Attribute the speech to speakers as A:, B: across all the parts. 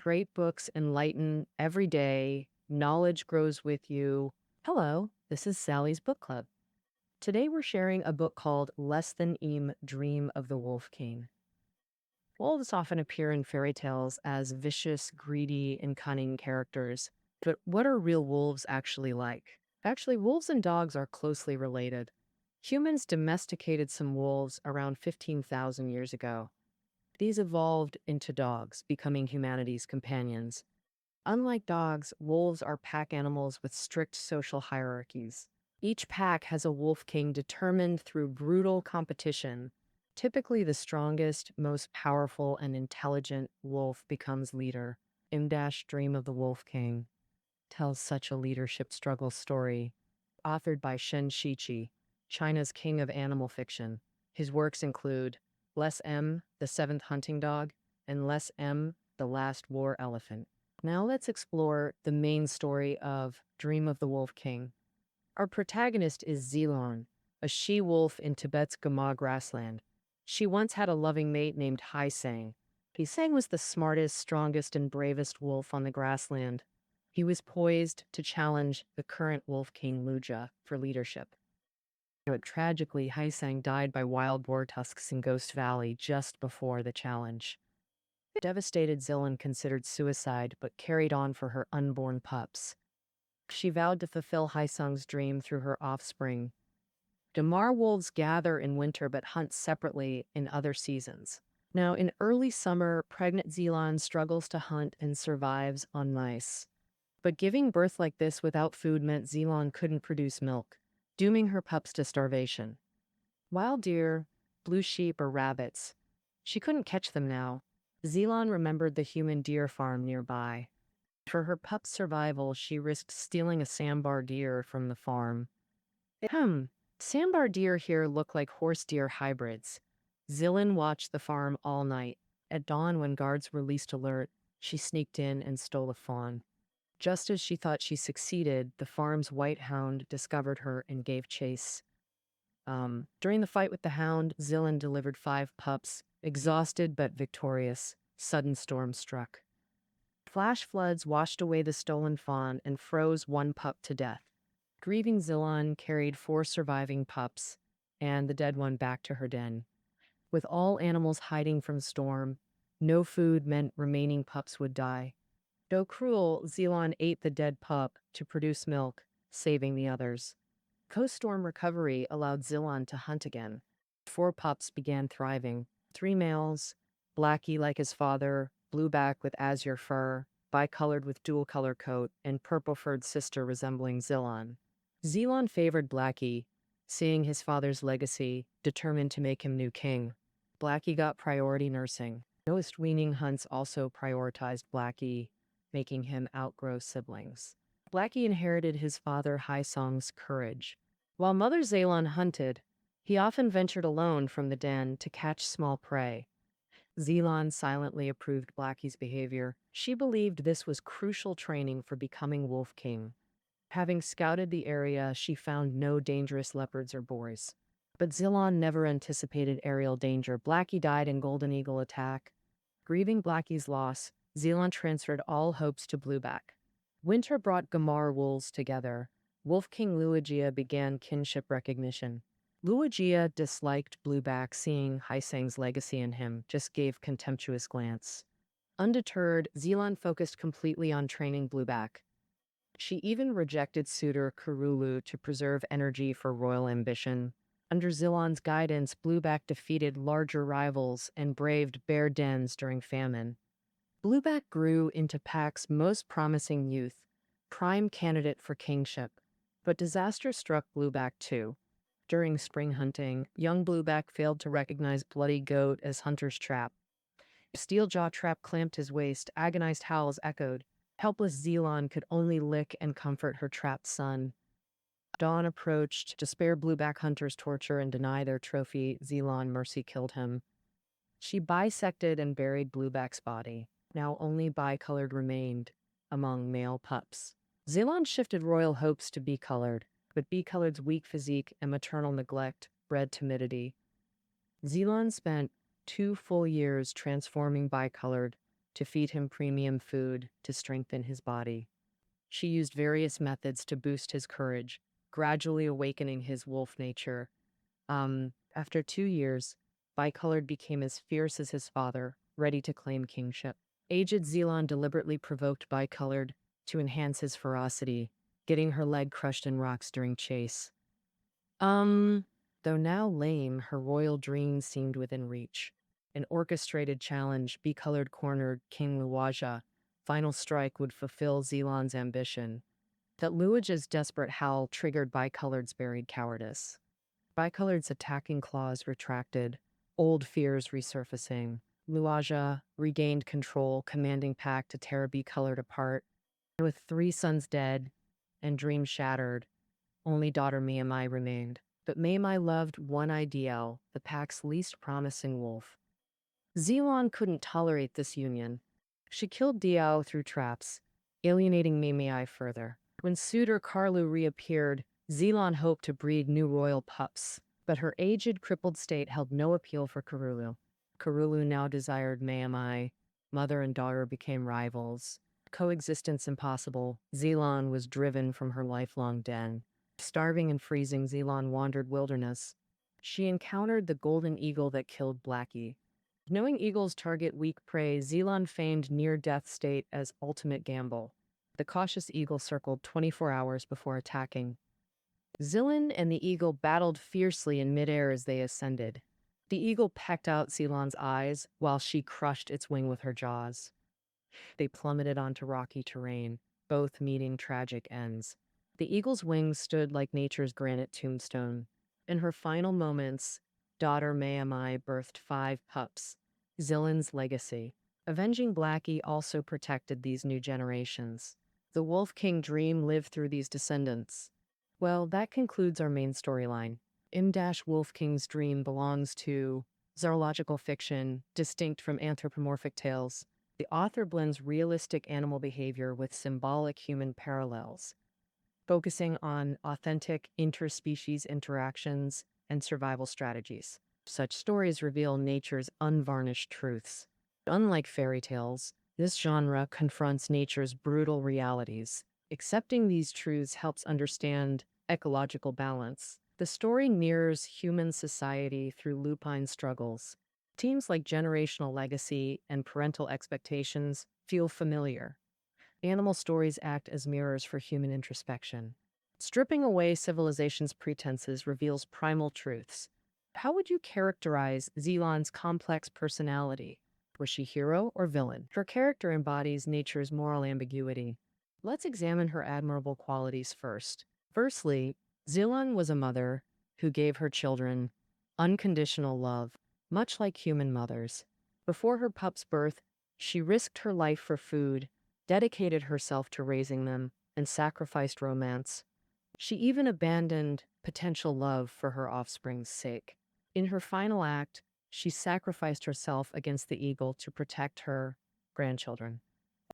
A: Great books enlighten every day. Knowledge grows with you. Hello, this is Sally's Book Club. Today we're sharing a book called Less Than Eam Dream of the Wolf King. Wolves often appear in fairy tales as vicious, greedy, and cunning characters. But what are real wolves actually like? Actually, wolves and dogs are closely related. Humans domesticated some wolves around 15,000 years ago. These evolved into dogs, becoming humanity's companions. Unlike dogs, wolves are pack animals with strict social hierarchies. Each pack has a wolf king determined through brutal competition. Typically, the strongest, most powerful, and intelligent wolf becomes leader. Imdash Dream of the Wolf King tells such a leadership struggle story. Authored by Shen Shiqi, China's king of animal fiction. His works include Les M, the Seventh Hunting Dog, and Les M, the Last War Elephant. Now let's explore the main story of Dream of the Wolf King. Our protagonist is Zilan, a she-wolf in Tibet's Gama grassland. She once had a loving mate named Haisang. Haisang was the smartest, strongest, and bravest wolf on the grassland. He was poised to challenge the current wolf king Luja for leadership. But tragically, Haisang died by wild boar tusks in Ghost Valley just before the challenge. Devastated, Zilan considered suicide but carried on for her unborn pups. She vowed to fulfill Haisang's dream through her offspring. Damar wolves gather in winter but hunt separately in other seasons. Now, in early summer, pregnant Zilan struggles to hunt and survives on mice. But giving birth like this without food meant Zilan couldn't produce milk, dooming her pups to starvation. Wild deer, blue sheep, or rabbits. She couldn't catch them now. Zilan remembered the human deer farm nearby. For her pup's survival, she risked stealing a sambar deer from the farm. Sambar deer here look like horse deer hybrids. Zilan watched the farm all night. At dawn, when guards were least alert, she sneaked in and stole a fawn. Just as she thought she succeeded, the farm's white hound discovered her and gave chase. During the fight with the hound, Zilan delivered 5 pups. Exhausted but victorious, sudden storm struck. Flash floods washed away the stolen fawn and froze 1 pup to death. Grieving, Zilan carried 4 surviving pups and the dead one back to her den. With all animals hiding from storm, no food meant remaining pups would die. Though cruel, Zilan ate the dead pup to produce milk, saving the others. Post-storm recovery allowed Zilan to hunt again. 4 pups began thriving. 3 males, Blackie like his father, blueback with azure fur, bicolored with dual-color coat, and purple-furred sister resembling Zilan. Zilan favored Blackie, seeing his father's legacy, determined to make him new king. Blackie got priority nursing. Most weaning hunts also prioritized Blackie, making him outgrow siblings. Blackie inherited his father Haisang's courage. While Mother Zilan hunted, he often ventured alone from the den to catch small prey. Zilan silently approved Blackie's behavior. She believed this was crucial training for becoming Wolf King. Having scouted the area, she found no dangerous leopards or boars. But Zilan never anticipated aerial danger. Blackie died in Golden Eagle attack. Grieving Blackie's loss, Zilan transferred all hopes to Blueback. Winter brought Gamar wolves together. Wolf King Luogia began kinship recognition. Luogia disliked Blueback, seeing Haisang's legacy in him, just gave contemptuous glance. Undeterred, Zilan focused completely on training Blueback. She even rejected suitor Kurulu to preserve energy for royal ambition. Under Zilan's guidance, Blueback defeated larger rivals and braved bear dens during famine. Blueback grew into Pack's most promising youth, prime candidate for kingship. But disaster struck Blueback too. During spring hunting, young Blueback failed to recognize Bloody Goat as Hunter's trap. Steeljaw trap clamped his waist, agonized howls echoed. Helpless Zilan could only lick and comfort her trapped son. Dawn approached. To spare Blueback hunters torture and deny their trophy, Zilan mercy killed him. She bisected and buried Blueback's body. Now only bicolored remained among male pups. Zilan shifted royal hopes to bicolored, but bicolored's weak physique and maternal neglect bred timidity. Zilan spent 2 full years transforming bicolored to feed him premium food to strengthen his body. She used various methods to boost his courage, gradually awakening his wolf nature. After 2 years, Bicolored became as fierce as his father, ready to claim kingship. Aged Zilan deliberately provoked Bicolored to enhance his ferocity, getting her leg crushed in rocks during chase. Though now lame, her royal dream seemed within reach. An orchestrated challenge, Bicolored cornered King Luaja. Final strike would fulfill Zilan's ambition. That Luaja's desperate howl triggered Bicolored's buried cowardice. Bicolored's attacking claws retracted, old fears resurfacing. Luaja regained control, commanding Pack to tear Bicolored apart. With 3 sons dead and dreams shattered, only daughter Maimai remained. But Maimai loved one ideal, the Pack's least promising wolf. Zilan couldn't tolerate this union. She killed Diao through traps, alienating Maimai further. When suitor Carlu reappeared, Zilan hoped to breed new royal pups, but her aged, crippled state held no appeal for Karulu. Karulu now desired Maimai. Mother and daughter became rivals. Coexistence impossible, Zilan was driven from her lifelong den. Starving and freezing, Zilan wandered wilderness. She encountered the golden eagle that killed Blackie. Knowing eagles target weak prey, Zilan feigned near-death state as ultimate gamble. The cautious eagle circled 24 hours before attacking. Zilan and the eagle battled fiercely in midair as they ascended. The eagle pecked out Zilan's eyes while she crushed its wing with her jaws. They plummeted onto rocky terrain, both meeting tragic ends. The eagle's wings stood like nature's granite tombstone. In her final moments, daughter Maimai birthed 5 pups, Zilan's legacy. Avenging Blackie also protected these new generations. The Wolf King dream lived through these descendants. Well, that concludes our main storyline. Wolf King's dream belongs to zoological fiction, distinct from anthropomorphic tales. The author blends realistic animal behavior with symbolic human parallels, focusing on authentic interspecies interactions and survival strategies. Such stories reveal nature's unvarnished truths. Unlike fairy tales, this genre confronts nature's brutal realities. Accepting these truths helps understand ecological balance. The story mirrors human society through lupine struggles. Themes like generational legacy and parental expectations feel familiar. Animal stories act as mirrors for human introspection. Stripping away civilization's pretenses reveals primal truths. How would you characterize Zilan's complex personality? Was she hero or villain? Her character embodies nature's moral ambiguity. Let's examine her admirable qualities first. Firstly, Zilan was a mother who gave her children unconditional love, much like human mothers. Before her pup's birth, she risked her life for food, dedicated herself to raising them, and sacrificed romance. She even abandoned potential love for her offspring's sake. In her final act, she sacrificed herself against the eagle to protect her grandchildren.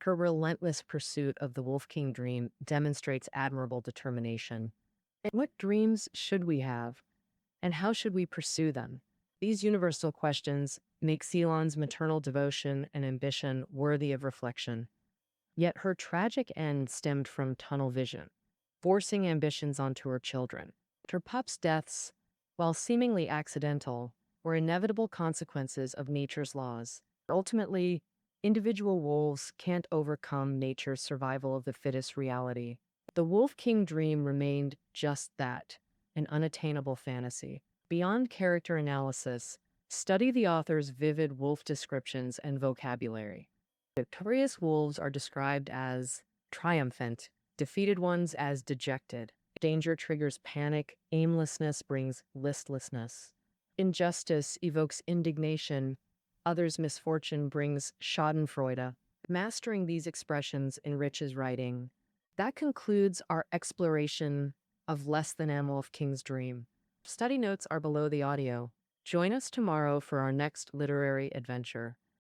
A: Her relentless pursuit of the Wolf King dream demonstrates admirable determination. And what dreams should we have, and how should we pursue them? These universal questions make Zilan's maternal devotion and ambition worthy of reflection. Yet her tragic end stemmed from tunnel vision, forcing ambitions onto her children. Her pups' deaths, while seemingly accidental, were inevitable consequences of nature's laws. Ultimately, individual wolves can't overcome nature's survival of the fittest reality. The Wolf King dream remained just that, an unattainable fantasy. Beyond character analysis, study the author's vivid wolf descriptions and vocabulary. Victorious wolves are described as triumphant, defeated ones as dejected. Danger triggers panic, aimlessness brings listlessness. Injustice evokes indignation, others' misfortune brings schadenfreude. Mastering these expressions enriches writing. That concludes our exploration of Less Than Animal of King's Dream. Study notes are below the audio. Join us tomorrow for our next literary adventure.